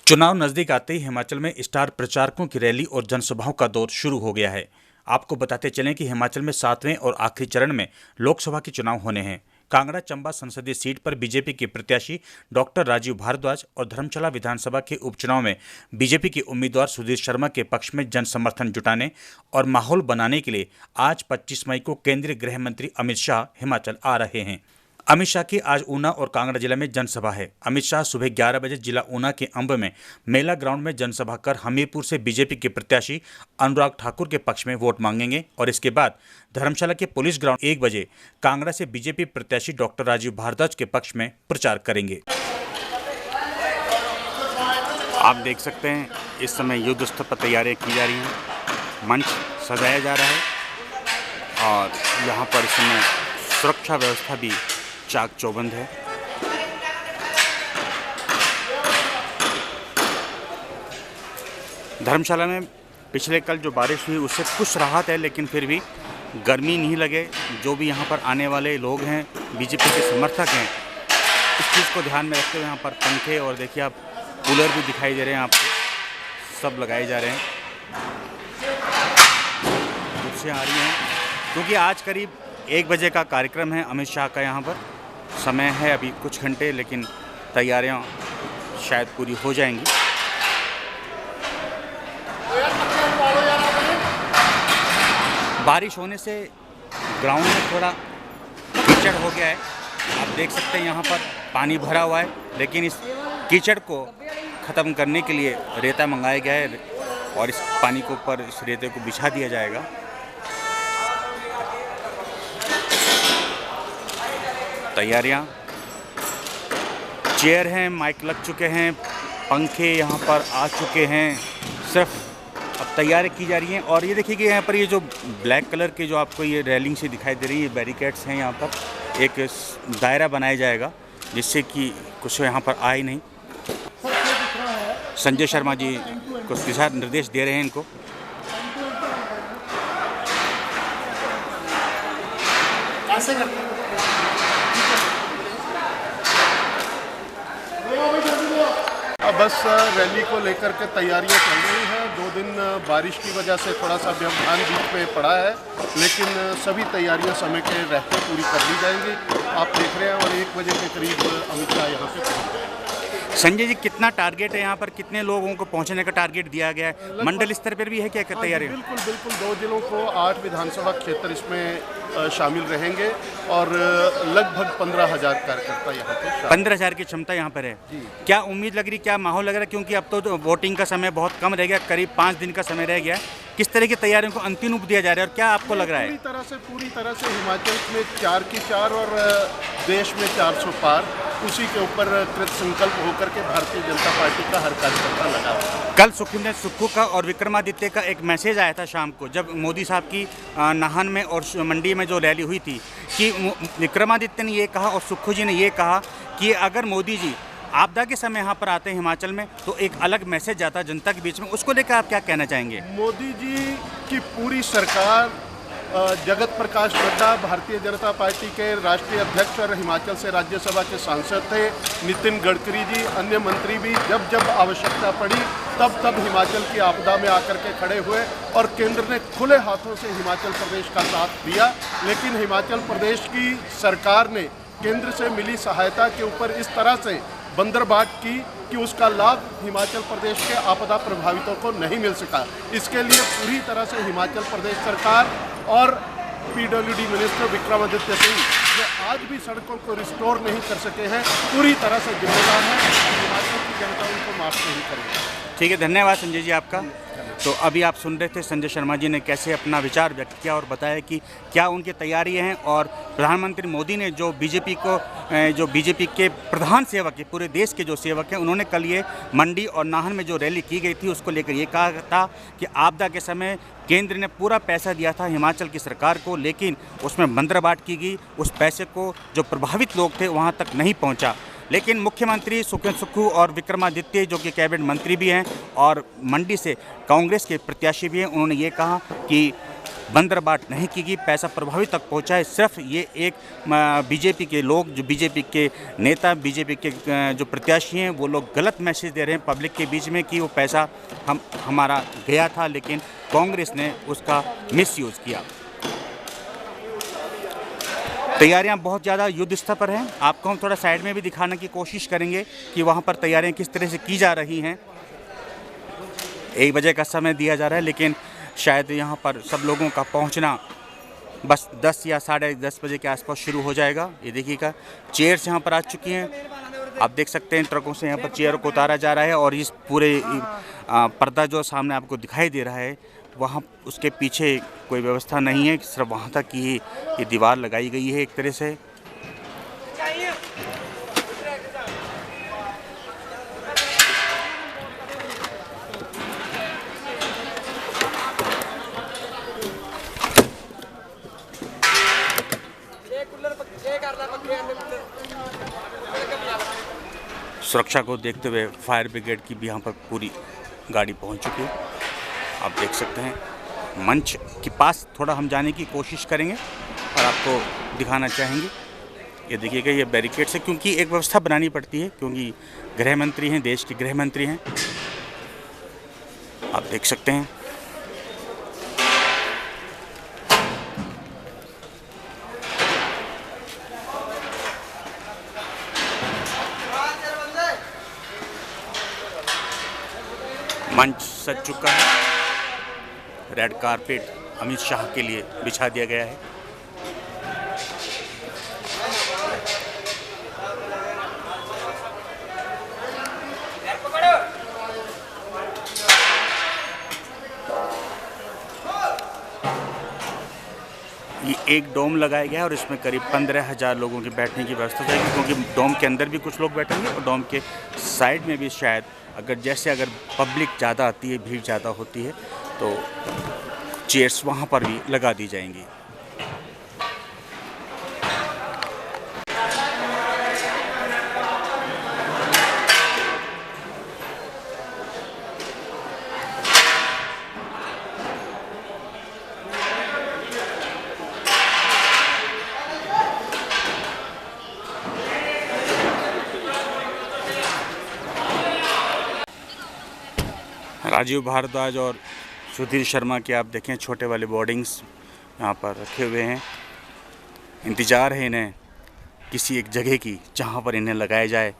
चुनाव नजदीक आते ही हिमाचल में स्टार प्रचारकों की रैली और जनसभाओं का दौर शुरू हो गया है। आपको बताते चलें कि हिमाचल में 7वें और आखिरी चरण में लोकसभा के चुनाव होने हैं। कांगड़ा चंबा संसदीय सीट पर बीजेपी के प्रत्याशी डॉक्टर राजीव भारद्वाज और धर्मशाला विधानसभा के उपचुनाव में बीजेपी के उम्मीदवार सुधीर शर्मा के पक्ष में जन समर्थन जुटाने और माहौल बनाने के लिए आज 25 मई को केंद्रीय गृह मंत्री अमित शाह हिमाचल आ रहे हैं। अमित शाह की आज ऊना और कांगड़ा जिला में जनसभा है। अमित शाह सुबह 11 बजे जिला ऊना के अंब में मेला ग्राउंड में जनसभा कर हमीरपुर से बीजेपी के प्रत्याशी अनुराग ठाकुर के पक्ष में वोट मांगेंगे और इसके बाद धर्मशाला के पुलिस ग्राउंड 1 बजे कांगड़ा से बीजेपी प्रत्याशी डॉक्टर राजीव भारद्वाज के पक्ष में प्रचार करेंगे। आप देख सकते हैं इस समय युद्ध स्तर पर तैयारियां की जा रही हैं, मंच सजाया जा रहा है और यहाँ पर इस समय सुरक्षा व्यवस्था भी चाक चौबंद है। धर्मशाला में पिछले कल जो बारिश हुई उससे कुछ राहत है, लेकिन फिर भी गर्मी नहीं लगे। जो भी यहाँ पर आने वाले लोग हैं, बीजेपी के समर्थक हैं, इस चीज़ को ध्यान में रखते हुए यहाँ पर पंखे और देखिए आप कूलर भी दिखाई दे रहे हैं, आपको सब लगाए जा रहे हैं। कुर्सियाँ आ रही हैं क्योंकि आज करीब 1 बजे का कार्यक्रम है अमित शाह का। यहाँ पर समय है अभी कुछ घंटे, लेकिन तैयारियां शायद पूरी हो जाएंगी। बारिश होने से ग्राउंड में थोड़ा कीचड़ हो गया है। आप देख सकते हैं यहाँ पर पानी भरा हुआ है, लेकिन इस कीचड़ को ख़त्म करने के लिए रेता मंगाया गया है और इस पानी के ऊपर इस रेते को बिछा दिया जाएगा। तैयारियां, चेयर हैं, माइक लग चुके हैं, पंखे यहाँ पर आ चुके हैं, सिर्फ अब तैयारी की जा रही हैं। और ये देखिए कि यहाँ पर ये जो ब्लैक कलर के जो आपको ये रेलिंग से दिखाई दे रही है, बैरिकेड्स हैं। यहाँ पर एक दायरा बनाया जाएगा जिससे कि कुछ यहाँ पर आए नहीं। संजय शर्मा जी कुछ दिशा निर्देश दे रहे हैं इनको। बस रैली को लेकर के तैयारियां चल रही हैं। 2 दिन बारिश की वजह से थोड़ा सा व्यवधान बीच में पड़ा है, लेकिन सभी तैयारियां समय के रहते पूरी कर ली जाएंगी। आप देख रहे हैं और 1 बजे के करीब अमित शाह यहाँ पे पहुँच जाएंगे। संजय जी, कितना टारगेट है यहाँ पर, कितने लोगों को पहुँचने का टारगेट दिया गया है? मंडल स्तर पर भी है क्या तैयारी? बिल्कुल बिल्कुल, 2 जिलों को 8 विधानसभा क्षेत्र इसमें शामिल रहेंगे और लगभग 15,000 कार्यकर्ता यहाँ पे। 15,000 की क्षमता यहाँ पर है। क्या उम्मीद लग रही, क्या माहौल लग रहा है? क्योंकि अब तो वोटिंग का समय बहुत कम रह गया, करीब 5 दिन का समय रह गया। किस तरह की तैयारियों को अंतिम रूप दिया जा रहा है और क्या आपको लग रहा है? पूरी तरह से हिमाचल में 4 की 4 और देश में 400 पार, उसी के ऊपर कृत संकल्प होकर के भारतीय जनता पार्टी का हर कार्यकर्ता लगा हुआ है। कल सुखविंदर सुक्खू का और विक्रमादित्य का एक मैसेज आया था शाम को, जब मोदी साहब की नाहन में और मंडी में जो रैली हुई थी, कि विक्रमादित्य ने ये कहा और सुक्खू जी ने ये कहा कि अगर मोदी जी आपदा के समय यहाँ पर आते हैं हिमाचल में तो एक अलग मैसेज जाता है जनता के बीच में। उसको लेकर आप क्या कहना चाहेंगे? मोदी जी की पूरी सरकार, जगत प्रकाश नड्डा भारतीय जनता पार्टी के राष्ट्रीय अध्यक्ष और हिमाचल से राज्यसभा के सांसद थे, नितिन गडकरी जी, अन्य मंत्री भी जब जब आवश्यकता पड़ी तब तब हिमाचल की आपदा में आकर के खड़े हुए और केंद्र ने खुले हाथों से हिमाचल प्रदेश का साथ दिया। लेकिन हिमाचल प्रदेश की सरकार ने केंद्र से मिली सहायता के ऊपर इस तरह से बंदरबाट की कि उसका लाभ हिमाचल प्रदेश के आपदा प्रभावितों को नहीं मिल सका। इसके लिए पूरी तरह से हिमाचल प्रदेश सरकार और पीडब्ल्यूडी मिनिस्टर विक्रमादित्य सिंह, जो आज भी सड़कों को रिस्टोर नहीं कर सके हैं, पूरी तरह से जिम्मेदार हैं। हिमाचल की जनता उनको माफ नहीं करेगी। ठीक है, धन्यवाद संजय जी आपका। तो अभी आप सुन रहे थे संजय शर्मा जी ने कैसे अपना विचार व्यक्त किया और बताया कि क्या उनकी तैयारियां हैं। और प्रधानमंत्री मोदी ने जो बीजेपी के प्रधान सेवक है, पूरे देश के जो सेवक हैं, उन्होंने कल ये मंडी और नाहन में जो रैली की गई थी उसको लेकर ये कहा था कि आपदा के समय केंद्र ने पूरा पैसा दिया था हिमाचल की सरकार को, लेकिन उसमें बंदरबाट की गई। उस पैसे को जो प्रभावित लोग थे वहाँ तक नहीं पहुँचा। लेकिन मुख्यमंत्री सुखविंदर सुक्खू और विक्रमादित्य, जो कि कैबिनेट मंत्री भी हैं और मंडी से कांग्रेस के प्रत्याशी भी हैं, उन्होंने ये कहा कि बंदरबाट नहीं की गई, पैसा प्रभावित तक पहुंचा है। सिर्फ ये एक बीजेपी के लोग, जो बीजेपी के नेता, बीजेपी के जो प्रत्याशी हैं, वो लोग गलत मैसेज दे रहे हैं पब्लिक के बीच में कि वो पैसा हमारा गया था, लेकिन कांग्रेस ने उसका मिसयूज़ किया। तैयारियां बहुत ज़्यादा युद्ध स्तर पर हैं। आपको हम थोड़ा साइड में भी दिखाने की कोशिश करेंगे कि वहाँ पर तैयारियां किस तरह से की जा रही हैं। 1 बजे का समय दिया जा रहा है, लेकिन शायद यहाँ पर सब लोगों का पहुँचना बस 10 या 10:30 बजे के आसपास शुरू हो जाएगा। ये देखिएगा, चेयर्स यहाँ पर आ चुकी हैं। आप देख सकते हैं ट्रकों से यहाँ पर चेयर को उतारा जा रहा है, और इस पूरे पर्दा जो सामने आपको दिखाई दे रहा है, वहाँ उसके पीछे कोई व्यवस्था नहीं है, सिर्फ वहाँ तक ही ये दीवार लगाई गई है एक तरह से। सुरक्षा को देखते हुए फायर ब्रिगेड की भी यहाँ पर पूरी गाड़ी पहुँच चुकी है। आप देख सकते हैं, मंच के पास थोड़ा हम जाने की कोशिश करेंगे और आपको दिखाना चाहेंगे। ये देखिएगा, ये बैरिकेड से, क्योंकि एक व्यवस्था बनानी पड़ती है, क्योंकि गृह मंत्री हैं, देश के गृह मंत्री हैं। आप देख सकते हैं। मंच सज चुका है, रेड कारपेट अमित शाह के लिए बिछा दिया गया है। ये एक डोम लगाया गया है और इसमें करीब 15,000 लोगों के बैठने की व्यवस्था रहेगी, क्योंकि डोम के अंदर भी कुछ लोग बैठेंगे और डोम के साइड में भी शायद अगर पब्लिक ज़्यादा आती है, भीड़ ज़्यादा होती है, तो चेयर्स वहाँ पर भी लगा दी जाएंगी। राजीव भारद्वाज और सुधीर शर्मा के आप देखें छोटे वाले बोर्डिंग्स यहाँ पर रखे हुए हैं। इंतज़ार है इन्हें किसी एक जगह की जहाँ पर इन्हें लगाया जाए।